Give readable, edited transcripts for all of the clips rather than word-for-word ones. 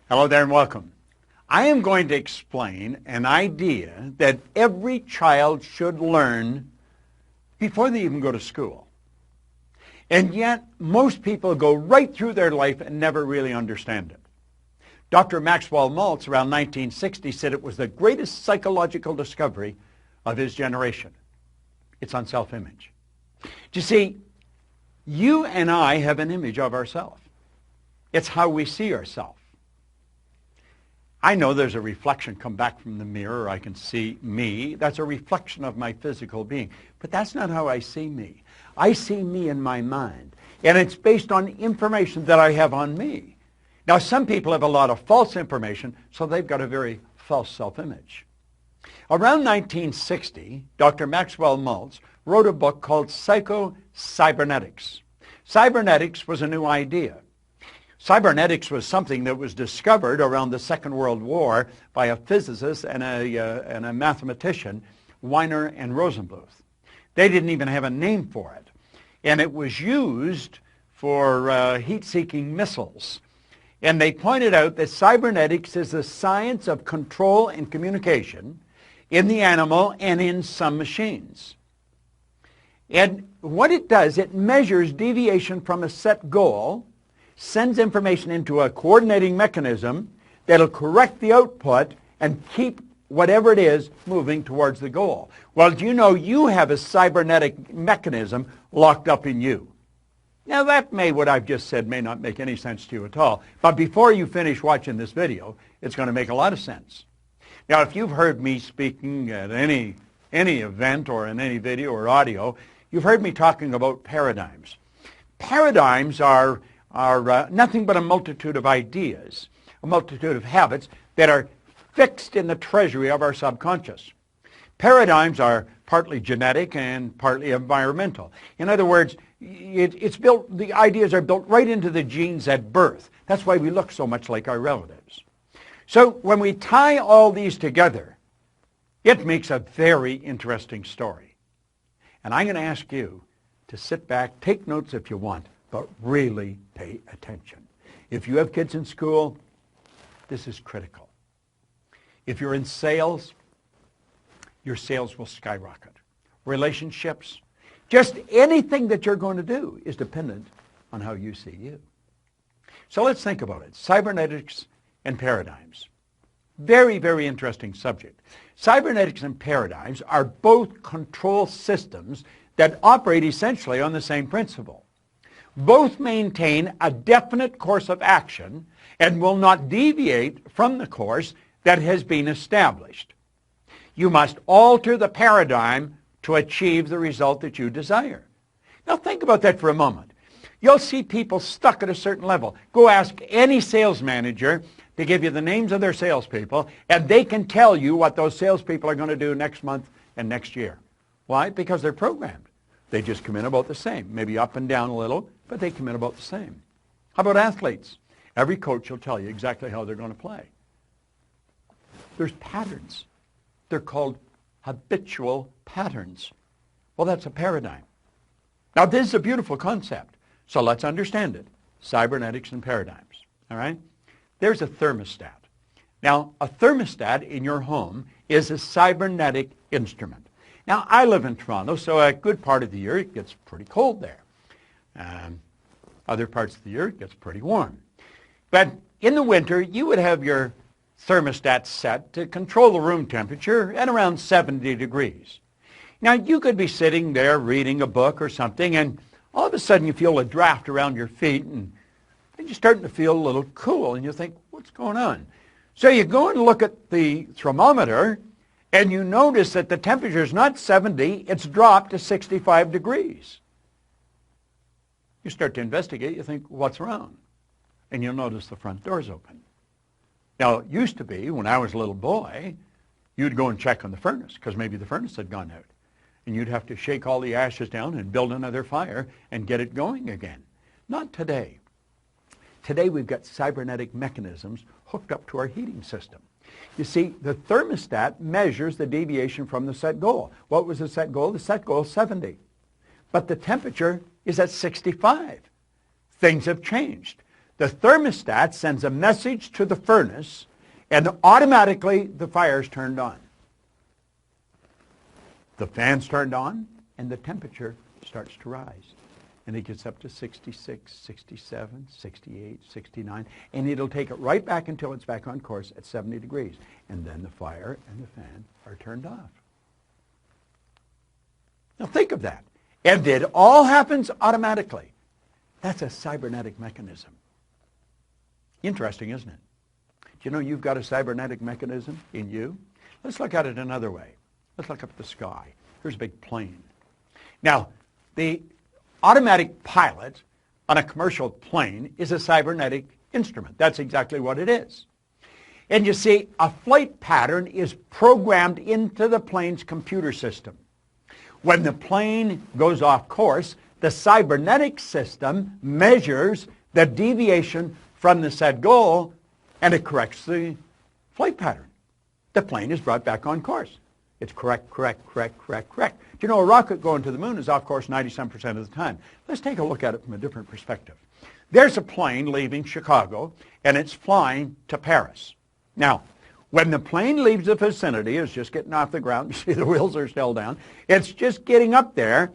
Hello there and welcome. I am going to explain an idea that every child should learn before they even go to school. And yet, most people go right through their life and never really understand it. Dr. Maxwell Maltz, around 1960, said it was the greatest psychological discovery of his generation. It's on self-image. You see, you and I have an image of ourselves. It's how we see ourselves. I know there's a reflection come back from the mirror. I can see me. That's a reflection of my physical being. But that's not how I see me. I see me in my mind. And it's based on information that I have on me. Now, some people have a lot of false information, so they've got a very false self-image. Around 1960, Dr. Maxwell Maltz wrote a book called Psycho-Cybernetics. Cybernetics was a new idea. Cybernetics was something that was discovered around the Second World War by a physicist and a mathematician, Weiner and Rosenbluth. They didn't even have a name for it. And it was used for heat-seeking missiles. And they pointed out that cybernetics is the science of control and communication in the animal and in some machines. And what it does, it measures deviation from a set goal, sends information into a coordinating mechanism that'll correct the output and keep whatever it is moving towards the goal. Well, do you know you have a cybernetic mechanism locked up in you? Now what I've just said may not make any sense to you at all, but before you finish watching this video, it's going to make a lot of sense. Now, if you've heard me speaking at any event or in any video or audio, you've heard me talking about paradigms. Paradigms are nothing but a multitude of ideas, a multitude of habits that are fixed in the treasury of our subconscious. Paradigms are partly genetic and partly environmental. In other words, the ideas are built right into the genes at birth. That's why we look so much like our relatives. So when we tie all these together, it makes a very interesting story. And I'm going to ask you to sit back, take notes if you want, but really pay attention. If you have kids in school, this is critical. If you're in sales, your sales will skyrocket. Relationships, just anything that you're going to do is dependent on how you see you. So let's think about it. Cybernetics and paradigms. Very, very interesting subject. Cybernetics and paradigms are both control systems that operate essentially on the same principle. Both maintain a definite course of action and will not deviate from the course that has been established. You must alter the paradigm to achieve the result that you desire. Now think about that for a moment. You'll see people stuck at a certain level. Go ask any sales manager to give you the names of their salespeople, and they can tell you what those salespeople are going to do next month and next year. Why? Because they're programmed. They just come in about the same, maybe up and down a little, but they come in about the same. How about athletes? Every coach will tell you exactly how they're going to play. There's patterns. They're called habitual patterns. Well, that's a paradigm. Now, this is a beautiful concept, so let's understand it. Cybernetics and paradigms, all right? There's a thermostat. Now, a thermostat in your home is a cybernetic instrument. Now, I live in Toronto, so a good part of the year it gets pretty cold there. Other parts of the year it gets pretty warm. But in the winter, you would have your thermostat set to control the room temperature at around 70 degrees. Now, you could be sitting there reading a book or something, and all of a sudden you feel a draft around your feet, and you're starting to feel a little cool, and you think, what's going on? So you go and look at the thermometer, and you notice that the temperature is not 70, it's dropped to 65 degrees. You start to investigate, you think, what's wrong? And you'll notice the front door's open. Now, it used to be, when I was a little boy, you'd go and check on the furnace, because maybe the furnace had gone out. And you'd have to shake all the ashes down and build another fire and get it going again. Not today. Today we've got cybernetic mechanisms hooked up to our heating system. You see, the thermostat measures the deviation from the set goal. What was the set goal? The set goal is 70. But the temperature is at 65. Things have changed. The thermostat sends a message to the furnace, and automatically the fire is turned on. The fan's turned on, and the temperature starts to rise. And it gets up to 66, 67, 68, 69, and it'll take it right back until it's back on course at 70 degrees. And then the fire and the fan are turned off. Now think of that. And it all happens automatically. That's a cybernetic mechanism. Interesting, isn't it? Do you know you've got a cybernetic mechanism in you? Let's look at it another way. Let's look up at the sky. Here's a big plane. Now, the automatic pilot on a commercial plane is a cybernetic instrument. That's exactly what it is. And you see, a flight pattern is programmed into the plane's computer system. When the plane goes off course, the cybernetic system measures the deviation from the said goal, and it corrects the flight pattern. The plane is brought back on course. It's correct. Do you know a rocket going to the moon is off course 97% of the time? Let's take a look at it from a different perspective. There's a plane leaving Chicago, and it's flying to Paris. Now, when the plane leaves the vicinity, it's just getting off the ground. You see the wheels are still down. It's just getting up there.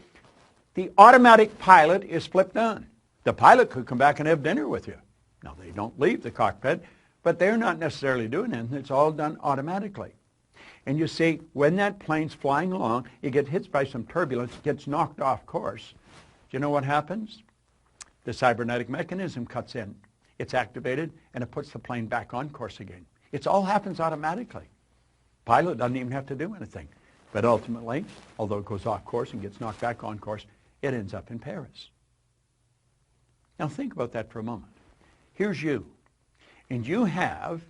The automatic pilot is flipped on. The pilot could come back and have dinner with you. Now, they don't leave the cockpit, but they're not necessarily doing anything. It's all done automatically. And you see, when that plane's flying along, it gets hit by some turbulence, gets knocked off course. Do you know what happens? The cybernetic mechanism cuts in. It's activated, and it puts the plane back on course again. It all happens automatically. Pilot doesn't even have to do anything. But ultimately, although it goes off course and gets knocked back on course, it ends up in Paris. Now think about that for a moment. Here's you, and you have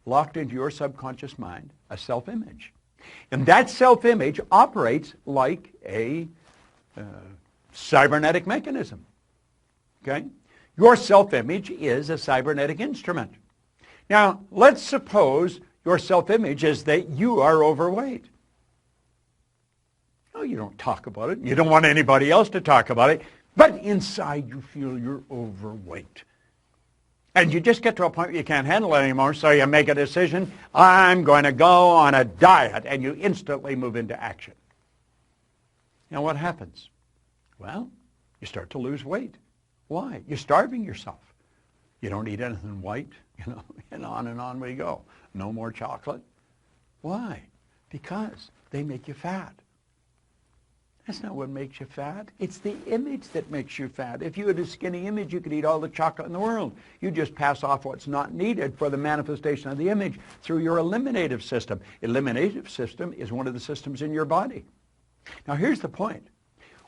locked into your subconscious mind a self-image. And that self-image operates like a cybernetic mechanism. Okay? Your self-image is a cybernetic instrument. Now, let's suppose your self-image is that you are overweight. Oh, you don't talk about it. You don't want anybody else to talk about it. But inside you feel you're overweight. And you just get to a point where you can't handle it anymore, so you make a decision, I'm going to go on a diet, and you instantly move into action. Now what happens? Well, you start to lose weight. Why? You're starving yourself. You don't eat anything white, and on we go. No more chocolate. Why? Because they make you fat. That's not what makes you fat. It's the image that makes you fat. If you had a skinny image, you could eat all the chocolate in the world. You just pass off what's not needed for the manifestation of the image through your eliminative system. Eliminative system is one of the systems in your body. Now here's the point.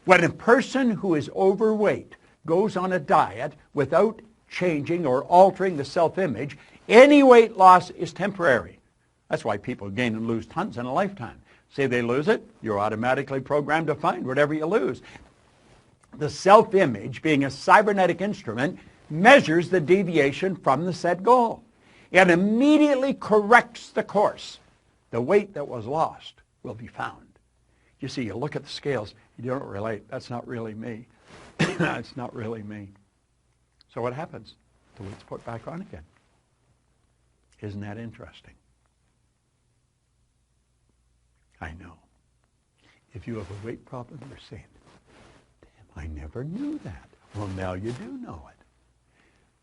When a person who is overweight goes on a diet without changing or altering the self-image, any weight loss is temporary. That's why people gain and lose tons in a lifetime. Say they lose it, you're automatically programmed to find whatever you lose. The self-image, being a cybernetic instrument, measures the deviation from the set goal and immediately corrects the course. The weight that was lost will be found. You see, you look at the scales, you don't relate. That's not really me. That's not really me. So what happens? The weight's put back on again. Isn't that interesting? I know. If you have a weight problem, you're saying, damn, I never knew that. Well, now you do know it.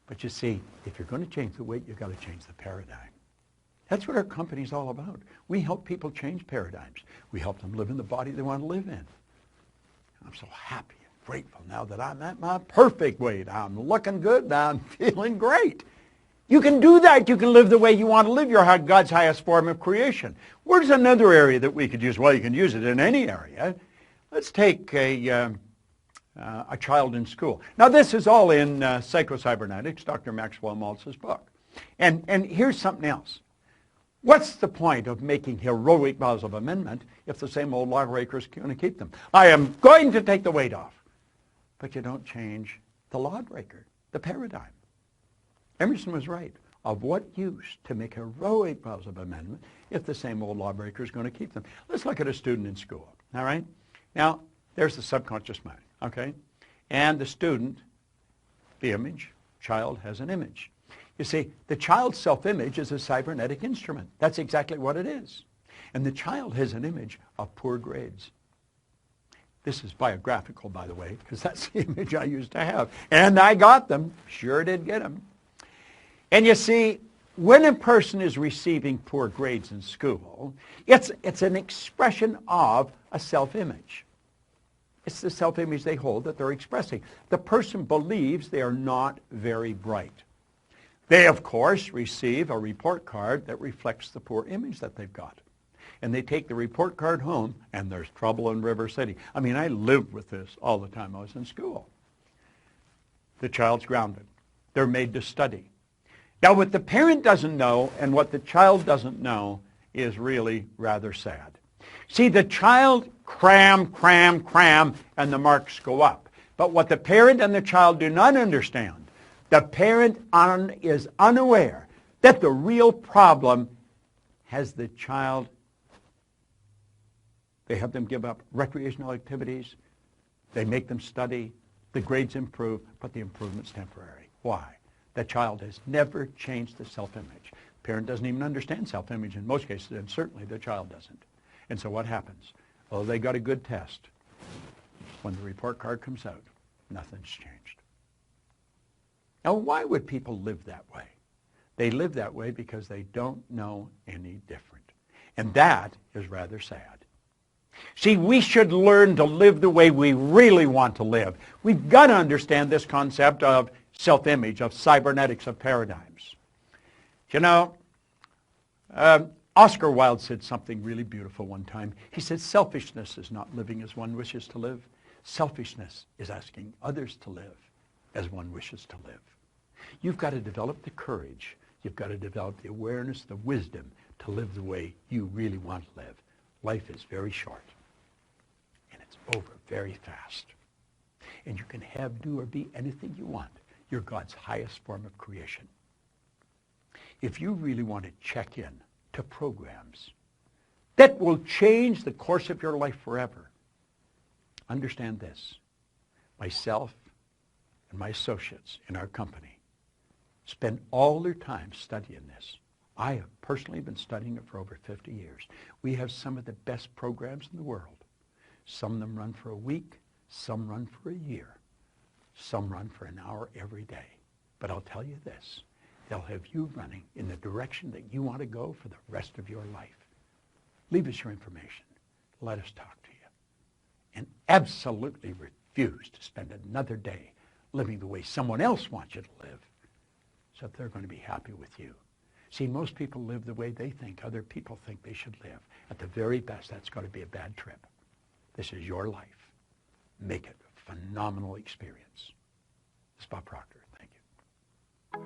But you see, if you're going to change the weight, you've got to change the paradigm. That's what our company's all about. We help people change paradigms. We help them live in the body they want to live in. I'm so happy and grateful now that I'm at my perfect weight. I'm looking good. I'm feeling great. You can do that. You can live the way you want to live. You're God's highest form of creation. Where's another area that we could use? Well, you can use it in any area. Let's take a child in school. Now, this is all in Psycho-Cybernetics, Dr. Maxwell Maltz's book. And here's something else. What's the point of making heroic vows of amendment if the same old lawbreakers are going to keep them? I am going to take the weight off. But you don't change the lawbreaker, the paradigm. Emerson was right. Of what use to make heroic vows of amendment if the same old lawbreaker is going to keep them? Let's look at a student in school, all right? Now, there's the subconscious mind, okay? And the student, the image, child has an image. You see, the child's self-image is a cybernetic instrument. That's exactly what it is. And the child has an image of poor grades. This is biographical, by the way, because that's the image I used to have. And I got them. Sure did get them. And you see, when a person is receiving poor grades in school, it's an expression of a self-image. It's the self-image they hold that they're expressing. The person believes they are not very bright. They, of course, receive a report card that reflects the poor image that they've got. And they take the report card home, and there's trouble in River City. I mean, I lived with this all the time I was in school. The child's grounded. They're made to study. Now, what the parent doesn't know and what the child doesn't know is really rather sad. See, the child cram, and the marks go up. But what the parent and the child do not understand, the parent is unaware that the real problem has the child. They have them give up recreational activities. They make them study. The grades improve, but the improvement's temporary. Why? The child has never changed the self-image. Parent doesn't even understand self-image in most cases, and certainly the child doesn't. And so what happens? Well, they got a good test. When the report card comes out, nothing's changed. Now, why would people live that way? They live that way because they don't know any different. And that is rather sad. See, we should learn to live the way we really want to live. We've got to understand this concept of self-image, of cybernetics, of paradigms. You know, Oscar Wilde said something really beautiful one time. He said, selfishness is not living as one wishes to live. Selfishness is asking others to live as one wishes to live. You've got to develop the courage. You've got to develop the awareness, the wisdom to live the way you really want to live. Life is very short, and it's over very fast. And you can have, do, or be anything you want. You're God's highest form of creation. If you really want to check in to programs that will change the course of your life forever, understand this. Myself and my associates in our company spend all their time studying this. I have personally been studying it for over 50 years. We have some of the best programs in the world. Some of them run for a week, some run for a year, some run for an hour every day. But I'll tell you this, they'll have you running in the direction that you want to go for the rest of your life. Leave us your information. Let us talk to you. And absolutely refuse to spend another day living the way someone else wants you to live, so that they're going to be happy with you. See, most people live the way they think other people think they should live. At the very best, that's going to be a bad trip. This is your life. Make it a phenomenal experience. This is Bob Proctor.